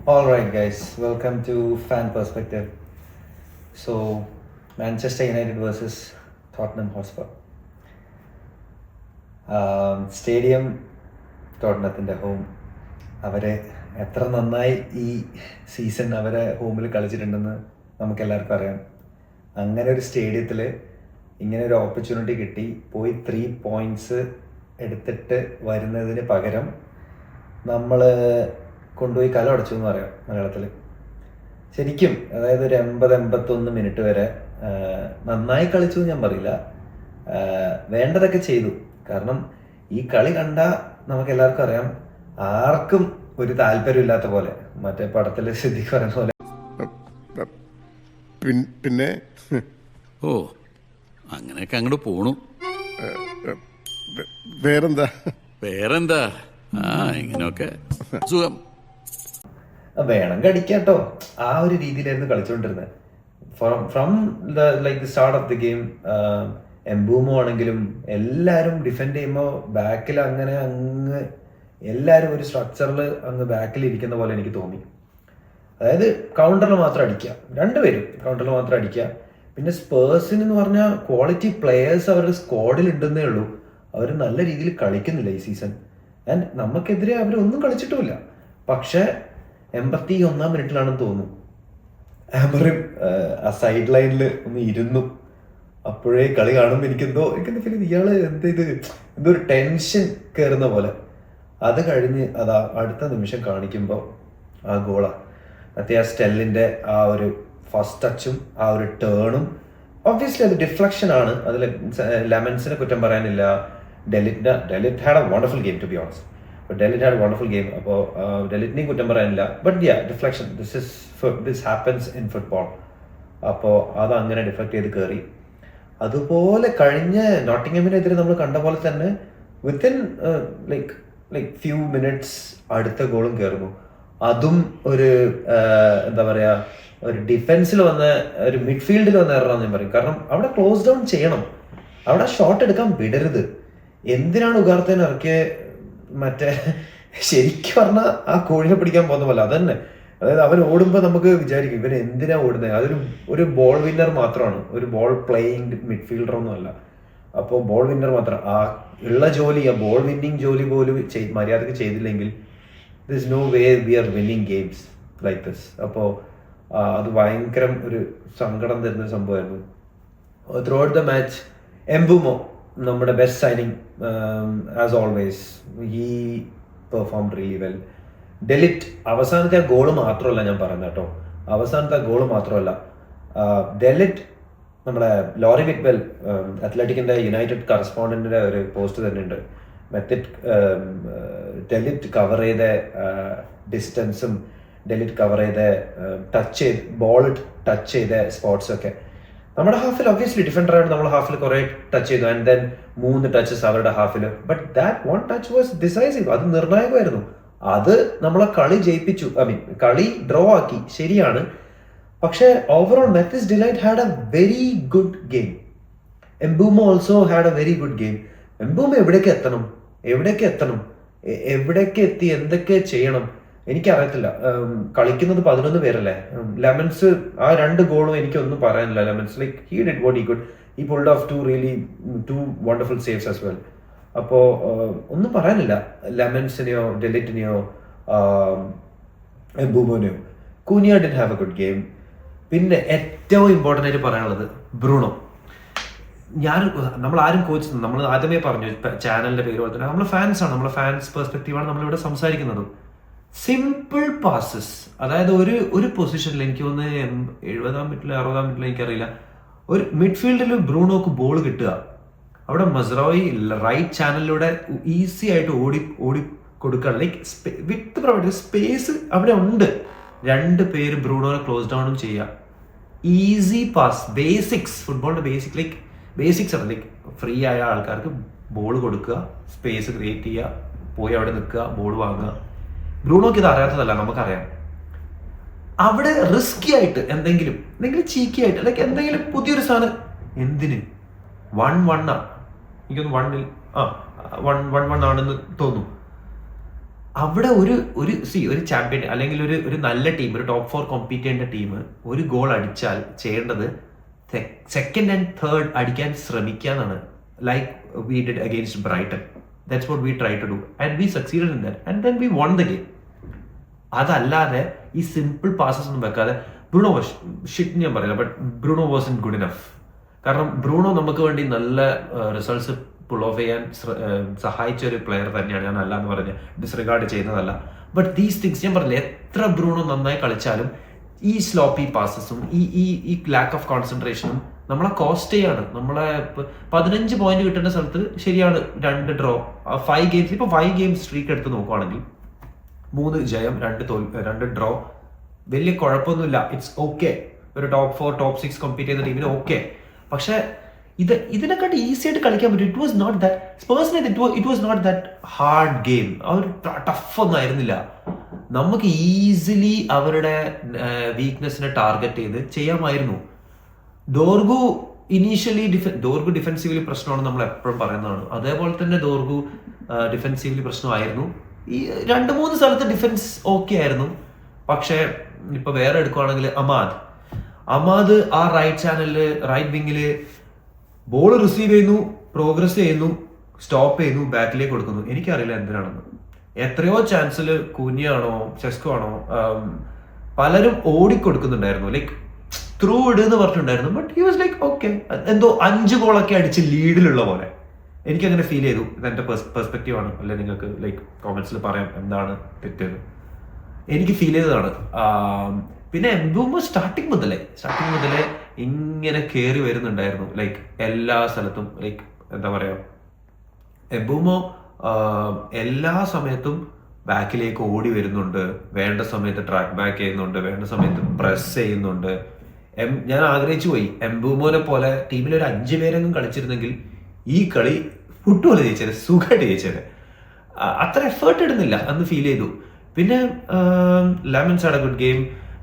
All right, guys, welcome to Fan Perspective. So, Manchester United versus Tottenham Hotspur. Stadium ടോട്ടനത്തിൻ്റെ home. അവരെ എത്ര നന്നായി ഈ സീസൺ അവരെ ഹോമിൽ കളിച്ചിട്ടുണ്ടെന്ന് നമുക്കെല്ലാവർക്കും അറിയാം. അങ്ങനെ ഒരു സ്റ്റേഡിയത്തിൽ ഇങ്ങനെ ഒരു ഓപ്പർച്യൂണിറ്റി കിട്ടി പോയി 3 പോയിൻറ്റ്സ് എടുത്തിട്ട് വരുന്നതിന് പകരം നമ്മൾ കൊണ്ടുപോയി കല അടച്ചു എന്ന് പറയാം മലയാളത്തിൽ. ശരിക്കും അതായത് ഒരു 80-81 മിനിറ്റ് വരെ നന്നായി കളിച്ചു എന്ന് ഞാൻ പറയില്ല, വേണ്ടതൊക്കെ ചെയ്തു. കാരണം ഈ കളി കണ്ട നമുക്ക് എല്ലാവർക്കും അറിയാം, ആർക്കും ഒരു താല്പര്യമില്ലാത്ത പോലെ, മറ്റേ പടത്തിൽ സിദ്ദിഖ് പറയുന്ന പോലെ പിന്നെ ഓ അങ്ങനെയൊക്കെ അങ്ങോട്ട് പോണു. വേറെന്താ ഇങ്ങനെയൊക്കെ സുഖം. വേണം കടിക്കാട്ടോ, ആ ഒരു രീതിയിലായിരുന്നു കളിച്ചുകൊണ്ടിരുന്നത്. From the start of the game. Mbeumo ആണെങ്കിലും എല്ലാവരും ഡിഫെൻഡ് ചെയ്യുമ്പോൾ ബാക്കിൽ അങ്ങ് എല്ലാവരും ഒരു സ്ട്രക്ചറിൽ അങ്ങ് ബാക്കിൽ ഇരിക്കുന്ന പോലെ എനിക്ക് തോന്നി. അതായത് കൗണ്ടറിൽ മാത്രം അടിക്കുക, രണ്ടുപേരും കൗണ്ടറിൽ മാത്രം അടിക്കുക. പിന്നെ സ്പേഴ്സിന് എന്ന് പറഞ്ഞാൽ ക്വാളിറ്റി പ്ലെയേഴ്സ് അവരുടെ സ്ക്വാഡിൽ ഉണ്ടെന്നേ ഉള്ളൂ. അവർ നല്ല രീതിയിൽ കളിക്കുന്നില്ല ഈ സീസൺ. ആൻഡ് നമുക്കെതിരെ അവരൊന്നും കളിച്ചിട്ടുമില്ല. പക്ഷേ 81 മിനിറ്റിലാണെന്ന് തോന്നുന്നു ആമറിൻ ആ സൈഡ് ലൈനിൽ ഒന്ന് ഇരുന്നു. അപ്പോഴേ കളി കാണുമ്പോൾ എനിക്കെന്തോ ഫീൽ ഇയാള് എന്തോ ഒരു ടെൻഷൻ കയറുന്ന പോലെ. അത് കഴിഞ്ഞ് അതാ അടുത്ത നിമിഷം കാണിക്കുമ്പോൾ ആ ഗോളാ. മറ്റേ ആ സ്റ്റെല്ലിൻ്റെ ആ ഒരു ഫസ്റ്റ് ടച്ചും ആ ഒരു ടേണും ഒബ്വിയസ്ലി അത് ഡിഫ്ലക്ഷൻ ആണ്. അതിൽ ലെമൻസിനെ കുറ്റം പറയാനില്ല. De Ligt had a wonderful game to be honest. De Ligt had wonderful game. അപ്പോൾ ഡെലിറ്റിനെയും കുറ്റം പറയാനില്ല. But deflection, this happens in football. അപ്പോൾ അത് അങ്ങനെ ഡിഫ്ലക്ട് ചെയ്ത് കയറി. അതുപോലെ കഴിഞ്ഞ നോട്ടിംഗ്ഹാമിനെതിരെ നമ്മൾ കണ്ട പോലെ തന്നെ വിത്തിൻ ലൈക്ക് ഫ്യൂ മിനിറ്റ്സ് അടുത്ത ഗോളും കയറുന്നു. അതും ഒരു എന്താ പറയുക, ഒരു ഡിഫൻസിൽ വന്ന ഒരു മിഡ്ഫീൽഡിൽ വന്ന എററാന്ന് ഞാൻ പറയും. കാരണം അവിടെ ക്ലോസ് ഡൗൺ ചെയ്യണം, അവിടെ ഷോട്ട് എടുക്കാൻ വിടരുത്. എന്തിനാണ് ഉഗാർത്തേനെ ഇറക്കിയ? മറ്റേ ശരിക്കും പറഞ്ഞാൽ ആ കോഴിനെ പിടിക്കാൻ പോകുന്ന പോലെ അതന്നെ. അതായത് അവൻ ഓടുമ്പോൾ നമുക്ക് വിചാരിക്കും ഇവൻ എന്തിനാ ഓടുന്നത്. ഒരു ബോൾ വിന്നർ മാത്രമാണ്, ഒരു ബോൾ പ്ലേയിങ് മിഡ്ഫീൽഡർ ഒന്നും അല്ല. അപ്പോൾ ബോൾ വിന്നർ മാത്രം. ആ ഉള്ള ജോലി, ആ ബോൾ വിന്നിങ് ജോലി പോലും മര്യാദക്ക് ചെയ്തില്ലെങ്കിൽ this is no way we are winning games like this. അപ്പോൾ അത് ഭയങ്കരം ഒരു സങ്കടം തരുന്ന സംഭവമായിരുന്നു. Throughout the match Mbeumo നമ്മുടെ best signing as always. He performed really well. De Ligt അവസാനത്തെ ആ ഗോള് മാത്രമല്ല ഞാൻ പറയുന്നത് കേട്ടോ, അവസാനത്തെ ആ ഗോള് മാത്രമല്ല. ഡെലിറ്റ് നമ്മുടെ ലോറി വിറ്റ്വെൽ, അത്ലറ്റിക്കിൻ്റെ യുണൈറ്റഡ് കറസ്പോണ്ടന്റിന്റെ ഒരു പോസ്റ്റ് തന്നെ ഉണ്ട്. ഡെലിറ്റ് കവർ ചെയ്ത ഡിസ്റ്റൻസും ഡെലിറ്റ് കവർ ചെയ്ത ബോൾ ടച്ച് ചെയ്ത സ്പോട്ട്സൊക്കെ നമ്മുടെ ഹാഫിൽ ഒബ്വിയസ്ലി ഡിഫൻഡറായിട്ട് നമ്മൾ ഹാഫിൽ കുറെ ടച്ച് ചെയ്തു. ആൻഡ് ദെൻ 3 ടച്ചസ് അവരുടെ ഹാഫിൽ. But that 1 touch was decisive. അത് നിർണായകമായിരുന്നു. അത് നമ്മളെ കളി ജയിപ്പിച്ചു. കളി ഡ്രോ ആക്കി, ശരിയാണ്. പക്ഷേ overall Matthijs de Ligt had a very good game. Mbeumo also had a very good game. Mbeumo എവിടേക്ക് എത്തണം, എവിടേക്ക് എത്തി, എന്തൊക്കെ ചെയ്യണം എനിക്കറിയത്തില്ല. കളിക്കുന്നത് 11 പേരല്ലേ. ലെമൻസ് ആ 2 ഗോളും എനിക്കൊന്നും പറയാനില്ല. Lammens like he did what he could. He pulled off 2 wonderful saves as well. അപ്പോൾ ഒന്നും പറയാനില്ല ലെമൻസിനെയോ ഡെലിറ്റിനെയോ എംബൂമോനെയോ. Cunha did have a good game. പിന്നെ ഏറ്റവും ഇമ്പോർട്ടൻ്റ് ആയിട്ട് പറയാനുള്ളത് ബ്രൂണോ. നമ്മൾ ആരും കോച്ച്, നമ്മൾ ആദ്യമേ പറഞ്ഞു ചാനലിന്റെ പേര് പോലെ തന്നെ നമ്മൾ ഫാൻസാണ്, നമ്മളെ ഫാൻസ് പെർസ്പെക്റ്റീവാണ് നമ്മളിവിടെ സംസാരിക്കുന്നത്. സിമ്പിൾ പാസസ്, അതായത് ഒരു പൊസിഷനിൽ എനിക്ക് തോന്നുന്നു 70-ാം മിനിറ്റിൽ 60-ാം മിനിറ്റിൽ എനിക്കറിയില്ല, ഒരു മിഡ്ഫീൽഡിൽ ബ്രൂണോക്ക് ബോൾ കിട്ടുക, അവിടെ മസ്റായി റൈറ്റ് ചാനലിലൂടെ ഈസി ആയിട്ട് ഓടി കൊടുക്കുക. ലൈക്ക് വിത്ത് പ്രൊവൈഡ് സ്പേസ് അവിടെ ഉണ്ട്. 2 പേര് ബ്രൂണോനെ ക്ലോസ് ഡൗണും ചെയ്യുക. ഈസി പാസ്, ബേസിക്സ്, ഫുട്ബോളിന്റെ ബേസിക്സ് ആണ്. ലൈക്ക് ഫ്രീ ആയ ആൾക്കാർക്ക് ബോൾ കൊടുക്കുക, സ്പേസ് ക്രിയേറ്റ് ചെയ്യുക, പോയി അവിടെ നിൽക്കുക, ബോൾ വാങ്ങുക. ബ്രൂണോക്ക് ഇത് അറിയാത്തതല്ല, നമുക്കറിയാം. അവിടെ റിസ്കി ആയിട്ട് എന്തെങ്കിലും ചീക്കി ആയിട്ട് ലൈക്ക് എന്തെങ്കിലും പുതിയൊരു സാധനം. എന്തിന് 1-1 എനിക്കൊന്ന് 1-1 ആണെന്ന് തോന്നുന്നു. അവിടെ ഒരു ചാമ്പ്യൻ അല്ലെങ്കിൽ ഒരു നല്ല ടീം, ഒരു ടോപ്പ് 4 കോമ്പീറ്റ് ചെയ്യേണ്ട ടീം ഒരു ഗോൾ അടിച്ചാൽ ചെയ്യേണ്ടത് സെക്കൻഡ് ആൻഡ് തേർഡ് അടിക്കാൻ ശ്രമിക്കുക എന്നാണ്. Like we did against Brighton. That's what we try to do and we succeeded in that and then we won the game. അതല്ലാതെ ഈ സിമ്പിൾ പാസസ് ഒന്നും വെക്കാതെ ബ്രൂണോ ഷിറ്റ് ഞാൻ പറയില്ല, but Bruno Vasan good enough. കാരണം ബ്രൂണോ നമുക്ക് വേണ്ടി നല്ല റിസൾട്ട്സ് പുൾ ഓഫ് ചെയ്യാൻ സഹായിച്ച ഒരു പ്ലെയർ തന്നെയാണ്. ഞാൻ അല്ല എന്ന് പറഞ്ഞ് ഡിസ്റിഗാർഡ് ചെയ്യുന്നതല്ല. ബട്ട് ദീസ് തിങ്സ് ഞാൻ പറഞ്ഞില്ല, എത്ര ബ്രൂണോ നന്നായി കളിച്ചാലും ഈ സ്ലോപ്പി പാസസും ഈ ലാക്ക് ഓഫ് കോൺസെൻട്രേഷനും നമ്മളെ കോസ്റ്റ് ചെയ്യാണ്. നമ്മളെ 15 പോയിന്റ് കിട്ടേണ്ട സ്ഥലത്ത് ശരിയാണ് 2 ഡ്രോ, 5 ഗെയിംസ്. ഇപ്പൊ 5 ഗെയിം സ്ട്രീക്ക് എടുത്ത് നോക്കുവാണെങ്കിൽ 3 ജയം 2 ഡ്രോ, വലിയ കുഴപ്പമൊന്നുമില്ല. It's okay. ഒരു ടോപ്പ് 4 ടോപ്പ് 6 കോമ്പീറ്റ് ചെയ്യുന്ന ടീമിന് ഓക്കെ. പക്ഷെ ഇതിനെക്കാട്ട് ഈസി ആയിട്ട് കളിക്കാൻ പറ്റും. It was not that personally it was not that hard game. അവർ ടഫ് ഒന്നും ആയിരുന്നില്ല. നമുക്ക് ഈസിലി അവരുടെ വീക്ക്നെസ്സിനെ ടാർഗറ്റ് ചെയ്ത് ചെയ്യാമായിരുന്നു. ഡോർഗു ഇനീഷ്യലി ഡോർഗു ഡിഫെൻസീവ്ലി പ്രശ്നമാണ്, നമ്മൾ എപ്പോഴും പറയുന്നതാണ്. അതേപോലെ തന്നെ ഡോർഗു ഡിഫെൻസീവ്ലി പ്രശ്നമായിരുന്നു. ഈ 2-3 സ്ഥലത്ത് ഡിഫെൻസ് ഓക്കെ ആയിരുന്നു. പക്ഷെ ഇപ്പൊ വേറെ എടുക്കുവാണെങ്കിൽ അമാദ് ആ റൈറ്റ് വിങ്ങില് ബോൾ റിസീവ് ചെയ്യുന്നു, പ്രോഗ്രസ് ചെയ്യുന്നു, സ്റ്റോപ്പ് ചെയ്യുന്നു, ബാക്കിലേക്ക് കൊടുക്കുന്നു. എനിക്കറിയില്ല എന്തിനാണെന്ന്. എത്രയോ ചാൻസിൽ കുഞ്ഞാണോ ചെസ്കോ ആണോ പലരും ഓടിക്കൊടുക്കുന്നുണ്ടായിരുന്നു, ലൈക്ക് ത്രൂ ഇട് എന്ന് പറഞ്ഞിട്ടുണ്ടായിരുന്നു. But he was like okay, എന്തോ 5 ഗോളൊക്കെ അടിച്ച് ലീഡിലുള്ള പോലെ എനിക്കങ്ങനെ ഫീൽ ചെയ്തു. ഇതെന്റെ പെർസ്പെക്റ്റീവ് ആണ്, അല്ലെ നിങ്ങൾക്ക് ലൈക്ക് കോമെന്റ്സിൽ പറയാം എന്താണ് തെറ്റെന്ന്. എനിക്ക് ഫീൽ ചെയ്തതാണ്. പിന്നെ എംബൂമോ സ്റ്റാർട്ടിങ് മുതലേ ഇങ്ങനെ കയറി വരുന്നുണ്ടായിരുന്നു, ലൈക്ക് എല്ലാ സ്ഥലത്തും. ലൈക്ക് എന്താ പറയാ, എംബൂമോ എല്ലാ സമയത്തും ബാക്കിലേക്ക് ഓടി വരുന്നുണ്ട്, വേണ്ട സമയത്ത് ട്രാക്ക് ബാക്ക് ചെയ്യുന്നുണ്ട്, വേണ്ട സമയത്ത് പ്രസ് ചെയ്യുന്നുണ്ട്. ഞാൻ ആഗ്രഹിച്ചു പോയി എംബൂമോനെ പോലെ ടീമിൽ ഒരു 5 പേരെങ്കിലും കളിച്ചിരുന്നെങ്കിൽ ഈ കളി ഫുട്ബോൾ ജയിച്ചത്, സുഖമായിട്ട് ജയിച്ചത്. അത്ര എഫേർട്ട് ഇടുന്നില്ല എന്ന് ഫീൽ ചെയ്തു. പിന്നെ Lammens had a good game.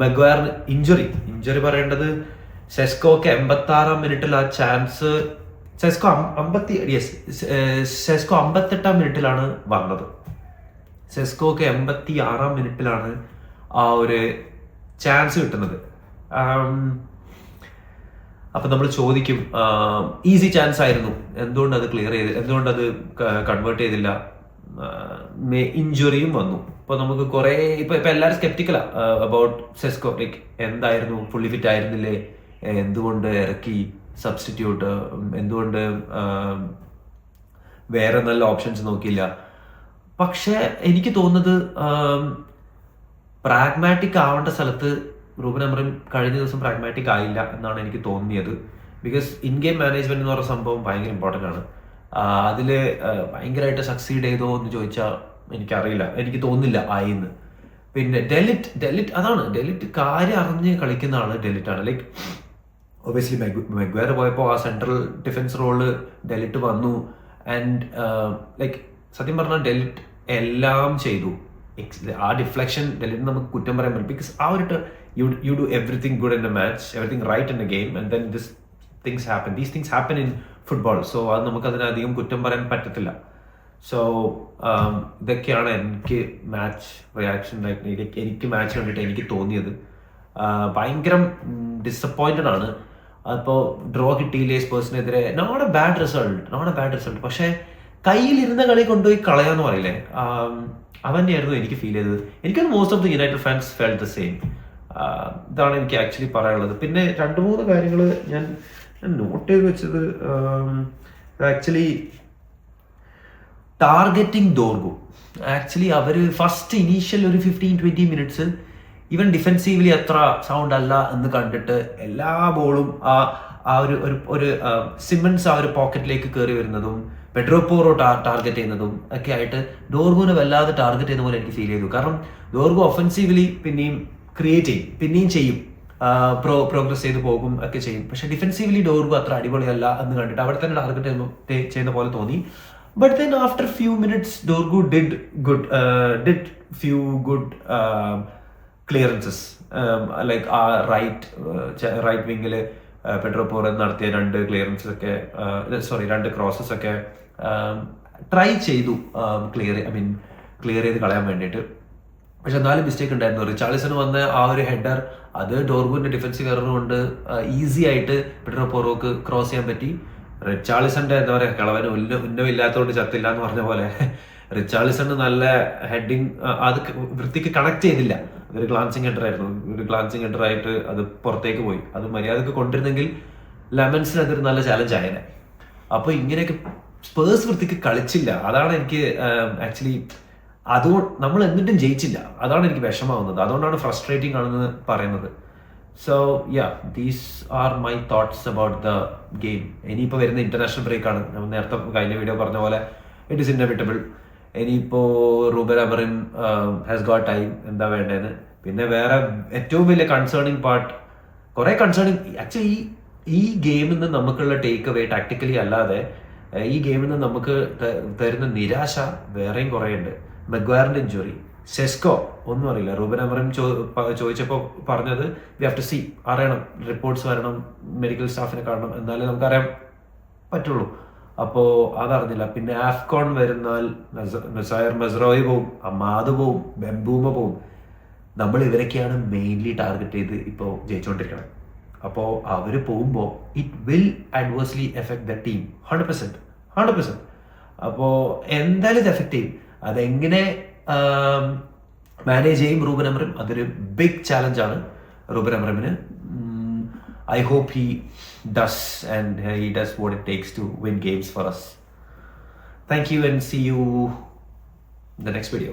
മെഗ്വയറിന് ഇഞ്ചുറി പറയേണ്ടത്, സെസ്കോക്ക് 86-ാം മിനിറ്റിൽ ആ ചാൻസ്, സെസ്കോ 58-ാം മിനിറ്റിലാണ് വന്നത്. സെസ്കോക്ക് 86-ാം മിനിറ്റിലാണ് ആ ഒരു ചാൻസ് കിട്ടുന്നത്. അപ്പൊ നമ്മൾ ചോദിക്കും, ഈസി ചാൻസ് ആയിരുന്നു, എന്തുകൊണ്ട് അത് ക്ലിയർ ചെയ്ത്, എന്തുകൊണ്ട് അത് കൺവേർട്ട് ചെയ്തില്ല? ഇഞ്ചുറിയും വന്നു. ഇപ്പൊ നമുക്ക് കുറെ ഇപ്പൊ എല്ലാവരും സ്കെപ്റ്റിക്കലാ അബൌട്ട് സെസ്കോ. ലൈക്ക് എന്തായിരുന്നു, ഫുള്ളി ഫിറ്റ് ആയിരുന്നില്ലേ, എന്തുകൊണ്ട് ഇറക്കി സബ്സ്റ്റിറ്റ്യൂട്ട്, എന്തുകൊണ്ട് വേറെ നല്ല ഓപ്ഷൻസ് നോക്കിയില്ല? പക്ഷെ എനിക്ക് തോന്നുന്നത് പ്രാഗ്മാറ്റിക് ആവേണ്ട സ്ഥലത്ത് റൂബൻ അമറിം കഴിഞ്ഞ ദിവസം പ്രാഗ്മാറ്റിക് ആയില്ല എന്നാണ് എനിക്ക് തോന്നിയത്. ബിക്കോസ് ഇൻ ഗെയിം മാനേജ്മെന്റ് എന്ന് പറയുന്ന സംഭവം ഭയങ്കര ഇമ്പോർട്ടൻ്റ് ആണ്. അതില് ഭയങ്കരമായിട്ട് സക്സീഡ് ചെയ്തോ എന്ന് ചോദിച്ചാൽ എനിക്കറിയില്ല, എനിക്ക് തോന്നുന്നില്ല ആയിന്ന്. പിന്നെ ഡെലിറ്റ് കാര്യം അറിഞ്ഞ് കളിക്കുന്ന ആള് ഡെലിറ്റ് ആണ്. ലൈക്ക് ഒബിയസ്ലി മെഗ്വയർ പോയപ്പോൾ ആ സെൻട്രൽ ഡിഫൻസ് റോള് ഡെലിറ്റ് വന്നു. ആൻഡ് ലൈക്ക് സത്യം പറഞ്ഞാൽ ഡെലിറ്റ് എല്ലാം ചെയ്തു. ആ ഡിഫ്ലക്ഷൻ ഡെലിറ്റ് നമുക്ക് കുറ്റം പറയാൻ പറ്റും. ബിക്കോസ് ആ ഒരു you do everything good in a match, everything right in a game, and then these things happen in football. So അത് നമുക്ക് അതിനധികം കുറ്റം പറയാൻ പറ്റത്തില്ല. സോ ഇതൊക്കെയാണ് എനിക്ക് മാച്ച് റിയാക്ഷൻ, എനിക്ക് മാച്ച് കണ്ടിട്ട് എനിക്ക് തോന്നിയത്. ഭയങ്കര ഡിസപ്പോയിന്റഡ് ആണ്. അപ്പോൾ ഡ്രോ കിട്ടിയില്ലേ സ്പേഴ്സിനെതിരെ, നോട്ട് എ ബാഡ് റിസൾട്ട്. പക്ഷെ കയ്യിലിരുന്ന കളി കൊണ്ടുപോയി കളയാന്ന് പറയില്ലേ, അവന്നെയായിരുന്നു എനിക്ക് ഫീൽ ചെയ്തത്. എനിക്കത് most of the United fans felt the same. ഇതാണ് എനിക്ക് ആക്ച്വലി പറയാനുള്ളത്. പിന്നെ 2-3 കാര്യങ്ങൾ ഞാൻ നോട്ട് ചെയ്ത് വെച്ചത്, ആക്ച്വലി ടാർഗറ്റിംഗ് ഡോർഗു. ആക്ച്വലി അവർ ഫസ്റ്റ് ഇനീഷ്യൽ ഒരു 15-20 മിനിറ്റ്സ് ഈവൻ ഡിഫെൻസീവ്ലി അത്ര സൗണ്ട് അല്ല എന്ന് കണ്ടിട്ട് എല്ലാ ബോളും ആ ഒരു സിമൻസ് ആ ഒരു പോക്കറ്റിലേക്ക് കയറി വരുന്നതും പെഡ്രോ പോറോ ടാർഗറ്റ് ചെയ്യുന്നതും ഒക്കെ ആയിട്ട് ഡോർഗുവിനെ വല്ലാതെ ടാർഗറ്റ് ചെയ്യുന്ന പോലെ എനിക്ക് ഫീൽ ചെയ്തു. കാരണം ഡോർഗു ഒഫൻസീവ്ലി പിന്നെയും ക്രിയേറ്റ് ചെയ്യും, പിന്നെയും ചെയ്യും, പ്രോഗ്രസ് ചെയ്ത് പോകും ഒക്കെ ചെയ്യും. പക്ഷെ ഡിഫെൻസീവ്ലി ഡോർഗു അത്ര അടിപൊളിയല്ല എന്ന് കണ്ടിട്ട് അവിടെ തന്നെ ടാർഗറ്റ് ചെയ്യുന്ന പോലെ തോന്നി. But then after few minutes Dorgu did few good clearances. Like ആ റൈറ്റ് വിങ്ങിൽ പെഡ്രോ പോറോ നടത്തിയ 2 ക്ലിയറൻസസ് ഒക്കെ, 2 ക്രോസസ് ഒക്കെ ട്രൈ ചെയ്തു ക്ലിയർ, ക്ലിയർ ചെയ്ത് കളയാൻ വേണ്ടിയിട്ട്. പക്ഷെ എന്നാലും മിസ്റ്റേക്ക് ഉണ്ടായിരുന്നു. റിച്ചാർലിസൺ വന്ന ആ ഒരു ഹെഡർ, അത് ഡോർഗുവിന്റെ ഡിഫൻസ് കയറുന്നതുകൊണ്ട് ഈസി ആയിട്ട് പെഡ്രോ പോറോക്ക് ക്രോസ് ചെയ്യാൻ പറ്റി. റിച്ചാർലിസന്റെ എന്താ പറയുക, കളവന് ഉന്നമില്ലാത്തതുകൊണ്ട് ചത്തില്ല എന്ന് പറഞ്ഞ പോലെ റിച്ചാർലിസണ് നല്ല ഹെഡിങ്, അത് വൃത്തിക്ക് കണക്ട് ചെയ്തില്ല. അതൊരു ഗ്ലാൻസിങ് ഹെഡർ ആയിരുന്നു. ഒരു ഗ്ലാൻസിങ് ഹെഡർ ആയിട്ട് അത് പുറത്തേക്ക് പോയി. അത് മര്യാദക്ക് കൊണ്ടിരുന്നെങ്കിൽ ലെമൻസിന് അതൊരു നല്ല ചാലഞ്ച് ആയേനെ. അപ്പൊ ഇങ്ങനെയൊക്കെ സ്പേഴ്സ് വൃത്തിക്ക് കളിച്ചില്ല. അതാണ് എനിക്ക് ആക്ച്വലി, അതുകൊണ്ട് നമ്മൾ എന്നിട്ടും ജയിച്ചില്ല. അതാണ് എനിക്ക് വിഷമാവുന്നത്. അതുകൊണ്ടാണ് ഫ്രസ്ട്രേറ്റിംഗ് ആണെന്ന് പറയുന്നത്. So yeah, these are my thoughts about the game. ഇനിയിപ്പോൾ വരുന്ന ഇന്റർനാഷണൽ ബ്രേക്ക് ആണ്. നമ്മൾ നേരത്തെ കഴിഞ്ഞ വീഡിയോ പറഞ്ഞ പോലെ ഇറ്റ് ഈസ് ഇന്നെവിറ്റബിൾ. ഇനിയിപ്പോൾ റൂബൻ അമറിൻ ഹാസ് ഗോട്ട് ടൈം, എന്താ വേണ്ടതെന്ന്. പിന്നെ വേറെ ഏറ്റവും വലിയ കൺസേണിങ് പാർട്ട്, കുറെ കൺസേണിങ് ആക്ച്വലി ഈ ഗെയിമിൽ നിന്ന് നമുക്കുള്ള ടേക്ക് അവേ ടാക്ടിക്കലി അല്ലാതെ ഈ ഗെയിമിൽ നിന്ന് നമുക്ക് തരുന്ന നിരാശ വേറെയും കുറേ ഉണ്ട്. മെഗ്വയറിന്റെ ഇഞ്ചുറി, സെസ്കോ ഒന്നും അറിയില്ല. റൂബൻ അമറിൻ ചോദിച്ചപ്പോൾ പറഞ്ഞത് വി ഹാവ് ടു സീ, അറിയണം, റിപ്പോർട്ട്സ് വരണം, മെഡിക്കൽ സ്റ്റാഫിനെ കാണണം, എന്നാലേ നമുക്കറിയാൻ പറ്റുള്ളൂ. അപ്പോൾ അതറിഞ്ഞില്ല. പിന്നെ ആഫ്കോൺ വരുന്നാൽ നസായർ മസ്റോയി പോവും, അമാദ് പോവും, ബെംബൂമ പോവും. നമ്മൾ ഇവരൊക്കെയാണ് മെയിൻലി ടാർഗറ്റ് ചെയ്ത് ഇപ്പോൾ ജയിച്ചുകൊണ്ടിരിക്കണം. അപ്പോൾ അവർ പോകുമ്പോൾ it will adversely effect the team 100%. അപ്പോൾ എന്തായാലും ഇത് എഫക്ട് ചെയ്യും. അതെങ്ങനെ മാനേജ് ചെയ്യും റൂബൻ അമറിൻ, അതൊരു ബിഗ് ചാലഞ്ചാണ് റൂബൻ അമറിന്. I hope he does, and he does what it takes to win games for us. Thank you and see you in the next video.